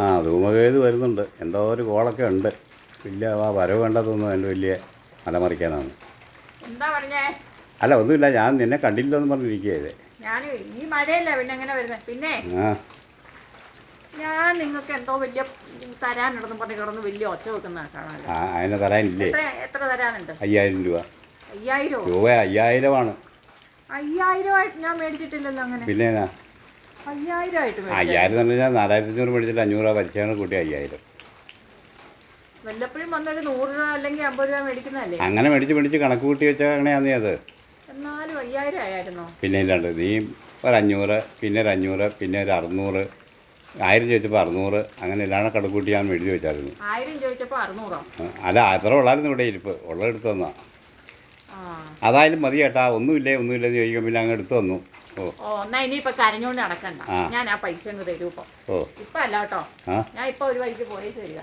ആ ധൂമകേതു വരുന്നുണ്ട്. എന്തോ ഒരു കോളൊക്കെ ഉണ്ട്. വലിയ വരവ് കണ്ടതൊന്നും എൻ്റെ വലിയ അലമറിക്കാനാണ്. എന്താ പറഞ്ഞേ? അല്ല ഒന്നുമില്ല, ഞാൻ നിന്നെ കണ്ടില്ലെന്ന് പറഞ്ഞിരിക്കുകയല്ലേ. ഞാൻ ഈ മഴയല്ല പിന്നെ എങ്ങനെ വരുന്നത്? പിന്നെ ഞാൻ നിങ്ങൾക്ക് എന്തോ വലിയ തരാനുണ്ടെന്ന് പറഞ്ഞ് കിടന്ന് വലിയ ഒച്ച വെക്കുന്ന കാണാമല്ലോ. അതിനെ തരാനില്ലേ? എത്ര തരാനുണ്ട്? 5000 രൂപ. 5000 രൂപ? 5000 5000 ആയിട്ട് ഞാൻ മേടിച്ചിട്ടില്ലല്ലോ. അങ്ങനെ പിന്നെ 5000 ആയിട്ട് 5000 എന്ന് പറഞ്ഞാൽ 4500 മേടിച്ചിട്ട് 500 രൂപ പലിശയാണ് കൂട്ടി 5000. വല്ലപ്പോഴും വന്നൊരു 100 രൂപ അല്ലെങ്കിൽ 50 രൂപ മേടിക്കുന്നതല്ലേ? അങ്ങനെ മേടിച്ച് കണക്ക് കൂട്ടി വെച്ചാൽ അങ്ങനെയാ നീ അത്. എന്നാലും 5000 ആയിരുന്നോ? പിന്നെ ഇല്ലാണ്ട് നീ ഒരു 500, പിന്നെ ഒരു 500, പിന്നെ ഒരു 600, 1000 ചോദിച്ചപ്പോൾ 600, അങ്ങനെ എല്ലാം കണക്ക് കൂട്ടി ഞാൻ മേടിച്ച് വെച്ചായിരുന്നു. 1000 ചോദിച്ചപ്പോൾ 600? അല്ല അത്ര ഉള്ളായിരുന്നു ഇവിടെ ഇരിപ്പ്, ഉള്ളത് എടുത്തു തന്നാ. അതായാലും മതി ചേട്ടാ. ഒന്നുമില്ലെന്ന് ചോദിക്കുമ്പോൾ പിന്നെ അങ്ങ് എടുത്തു തന്നു. എന്നാ ഇനിയിപ്പോൾ കരഞ്ഞോണ്ട് നടക്കണ്ട. ഞാൻ ആ പൈസ അങ്ങ് തരൂ. ഇപ്പം അല്ല കേട്ടോ, ഞാൻ ഇപ്പം ഒരു വഴിക്ക് പോയി തരിക.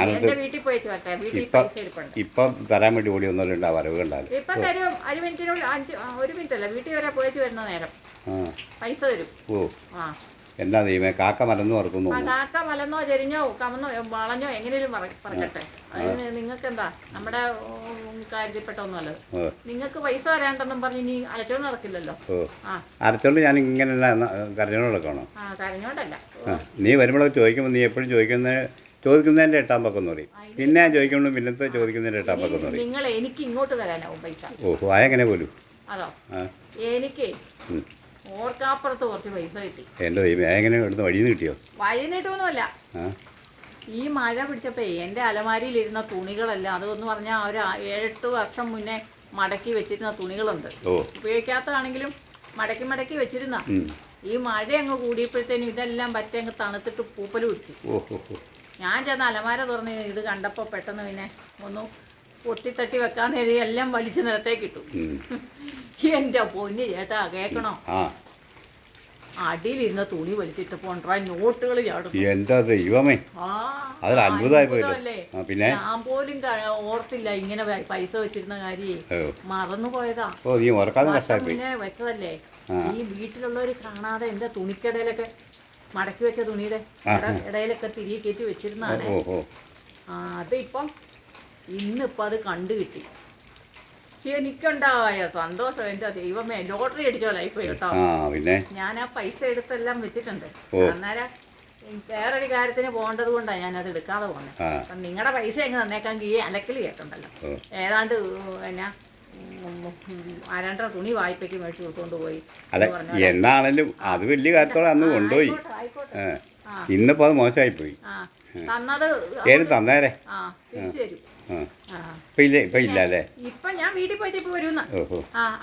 എൻ്റെ വീട്ടിൽ പോയി വരട്ടെ. വീട്ടിൽ പൈസ ഇരിപ്പുണ്ട്. ഇപ്പം തരാൻ വേണ്ടി ഓടി ഒന്നുമില്ല, വരവ് കണ്ടാൽ ഇപ്പം തരും. 1 മിനിറ്റിനുള്ളിൽ 1 മിനിറ്റ് അല്ല, വീട്ടിൽ വരെ പോയി വരുന്ന നേരം പൈസ തരും. എന്നാ ദൈവമേ, കാക്ക മലന്ന് പറക്കുന്നു. കാക്ക മലന്നോ ചെരിഞ്ഞോ കമന്നോ വളഞ്ഞോ എങ്ങനെയും പറക്കട്ടെ. അതിന് നിങ്ങൾക്ക് എന്താ നമ്മുടെ കാര്യത്തിൽപ്പെട്ടൊന്നുമല്ലത്. നിങ്ങൾക്ക് പൈസ വരാണ്ടെന്നും പറഞ്ഞ് ഇനി അലച്ചോണ്ട് നടക്കില്ലല്ലോ. അരച്ചോണ്ട് ഞാൻ ഇങ്ങനെ കരഞ്ഞോണ്ട് നടക്കണോ? കരഞ്ഞോണ്ടല്ല, നീ വരുമ്പോഴേ ചോദിക്കുമ്പോൾ നീ എപ്പോഴും ചോദിക്കുന്നതിൻ്റെ 8-ാം പക്കം എന്ന് പറയും. പിന്നെ ഞാൻ ചോദിക്കുമ്പോൾ പിന്നത്തെ ചോദിക്കുന്നതിൻ്റെ 8-ാം പക്കം എന്ന് പറയും. നിങ്ങൾ എനിക്ക് ഇങ്ങോട്ട് തരാനാവും പൈസ. ഓഹോ, അതെങ്ങനെ പോലും? അതോ, എനിക്ക് ഓർക്കാപ്പുറത്ത് കുറച്ച് പൈസ കിട്ടി. എൻ്റെ ദൈവം, എങ്ങനെ എടുത്ത് വഴിയിൽ നിന്ന് കിട്ടിയോ? വഴി നീട്ടൊന്നുമല്ല, ഈ മഴ പിടിച്ചപ്പോൾ എൻ്റെ അലമാരിയിലിരുന്ന തുണികളെല്ലാം, അതെന്ന് പറഞ്ഞാൽ ഒരു 7-8 വർഷം മുന്നേ മടക്കി വെച്ചിരുന്ന തുണികളുണ്ട്. ഉപയോഗിക്കാത്തതാണെങ്കിലും മടക്കി വെച്ചിരുന്ന ഈ മഴ അങ്ങ് കൂടിയപ്പോഴത്തേനും ഇതെല്ലാം പറ്റി അങ്ങ് തണുത്തിട്ട് പൂപ്പൽ പിടിച്ചു. ഞാൻ ചെന്ന് അലമാര തുറന്ന് ഇത് കണ്ടപ്പോൾ പെട്ടെന്ന് പിന്നെ ഒന്ന് പൊട്ടിത്തട്ടി വെക്കാൻ നേരി എല്ലാം വലിച്ചു നിലത്തേക്ക് ഇട്ടു. എൻ്റെ പൊന്ന് ചേട്ടാ കേൾക്കണോ, അടിയിലിരുന്ന തുണി വലിച്ചിട്ടപ്പോൾ നോട്ടുകൾ ചാടും. എന്താ ദൈവമേ, പിന്നെ ഞാൻ പോലും ഓർത്തില്ല ഇങ്ങനെ പൈസ വെച്ചിരുന്ന കാര്യേ, മറന്നു പോയതാ. പിന്നെ വെച്ചതല്ലേ. ഈ വീട്ടിലുള്ളവർ കാണാതെ എൻ്റെ തുണിക്കടയിലൊക്കെ മടക്കി വെച്ച തുണിയുടെ ഇടയിലൊക്കെ തിരികെ കയറ്റി വെച്ചിരുന്നാണ്. അതിപ്പം ഇന്നിപ്പോൾ അത് കണ്ടു കിട്ടി. എനിക്കുണ്ടായ സന്തോഷം എൻ്റെ ദൈവമേ, ലോട്ടറി അടിച്ചോ ലൈഫ് കേട്ടോ. ഞാൻ ആ പൈസ എടുത്തെല്ലാം വെച്ചിട്ടുണ്ട്. അന്നേരം വേറൊരു കാര്യത്തിന് പോകേണ്ടത് കൊണ്ടാണ് ഞാനത് എടുക്കാതെ പോകുന്നത്. അപ്പം നിങ്ങളുടെ പൈസ എങ്ങനെ തന്നേക്കാമെങ്കിൽ ഈ അലക്കൽ കേൾക്കണ്ടല്ലോ. ഏതാണ്ട് എന്നാ 2.5 തുണി വായ്പയ്ക്ക് മേടിച്ച് കൊടുത്തോണ്ട് പോയി. എന്നാണേലും അത് വലിയ കാര്യത്തോടെ അന്ന് കൊണ്ടുപോയി. ഇന്നിപ്പോൾ അത് മോശമായി പോയി. തന്നത് തന്നേരെ തിരിച്ചു തരും. ഇപ്പൊ ഞാൻ വീട്ടിൽ പോയിട്ട് ഇപ്പൊ വരുന്ന.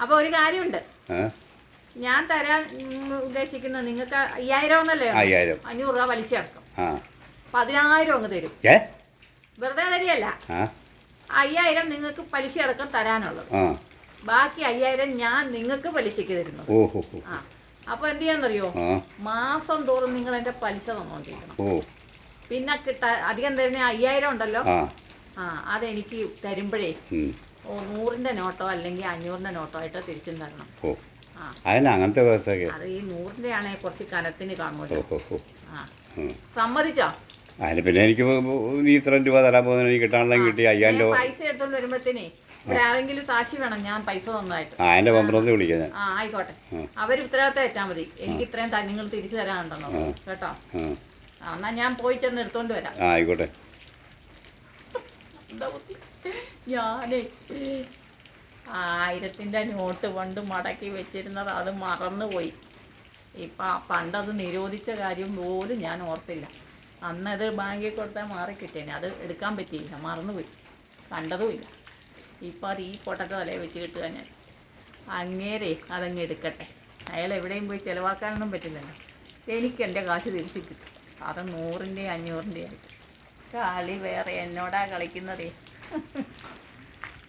അപ്പൊ ഒരു കാര്യമുണ്ട്, ഞാൻ തരാൻ ഉദ്ദേശിക്കുന്നത് നിങ്ങൾക്ക് 5000 എന്നല്ലേ? 500 രൂപ പലിശ അടക്കം 10000 അങ്ങ് തരും. വെറുതെ തരികയല്ല, 5000 നിങ്ങൾക്ക് പലിശ അടക്കം തരാനുള്ളത്. ബാക്കി 5000 ഞാൻ നിങ്ങൾക്ക് പലിശക്ക് തരുന്നു. അപ്പൊ എന്ത് ചെയ്യാന്നറിയോ, മാസം തോറും നിങ്ങൾ എന്റെ പലിശ തന്നോണ്ടിരിക്കണം. പിന്നെ അധികം തരുന്ന 5000 ഉണ്ടല്ലോ, അതെനിക്ക് തരുമ്പോഴേ 100ന്റെ നോട്ടോ അല്ലെങ്കിൽ 500ന്റെ നോട്ടോ ആയിട്ട് തിരിച്ചും തരണം. അങ്ങനത്തെ അത് ഈ 100ന്റെ ആണെങ്കിൽ കുറച്ച് കനത്തിന് കാണുമല്ലോ. സമ്മതിച്ചോ? അതിന് പിന്നെ എനിക്ക് ഇത്രയും രൂപ തരാൻ പോകുന്ന കിട്ടാണെങ്കിലും കിട്ടി 5000 രൂപ. പൈസ എടുത്തോണ്ട് വരുമ്പോഴത്തേനെ ഇവിടെ ആരെങ്കിലും സാക്ഷി വേണം, ഞാൻ പൈസ തന്നതായിട്ട്. അതിന്റെ പന്ത്രണ്ട് വിളിക്കാം ഞാൻ. ആയിക്കോട്ടെ, അവര് ഉത്തരവാദിത്തം ഏറ്റാൽ മതി. എനിക്ക് ഇത്രയും നിങ്ങൾ തിരിച്ചു തരാനുണ്ടെന്നോ കേട്ടോ. എന്നാ ഞാൻ പോയി ചെന്ന് എടുത്തോണ്ട് വരാം. ആയിക്കോട്ടെ. ഞാനേ 1000ന്റെ നോട്ട് പണ്ട് മടക്കി വെച്ചിരുന്നത് അത് മറന്നുപോയി. ഇപ്പം പണ്ടത് നിരോധിച്ച കാര്യം പോലും ഞാൻ ഓർത്തില്ല. അന്നത് ബാങ്കിൽ കൊടുത്താൽ മാറിക്കിട്ടേനെ, അത് എടുക്കാൻ പറ്റിയില്ല, മറന്നുപോയി, കണ്ടതുമില്ല. ഇപ്പം അത് ഈ പൊട്ടത്തെ തലയിൽ വെച്ച് കിട്ടുക. ഞാൻ അങ്ങേരെ അതങ്ങ് എടുക്കട്ടെ. അയാൾ എവിടെയും പോയി ചിലവാക്കാനൊന്നും പറ്റില്ലല്ലോ. എനിക്ക് എൻ്റെ കാശ് തിരിച്ച് കിട്ടും. അത് 100ന്റെ 500ന്റെ ആയിട്ട്. കളി വേറെ എന്നോടാ കളിക്കുന്നതേ.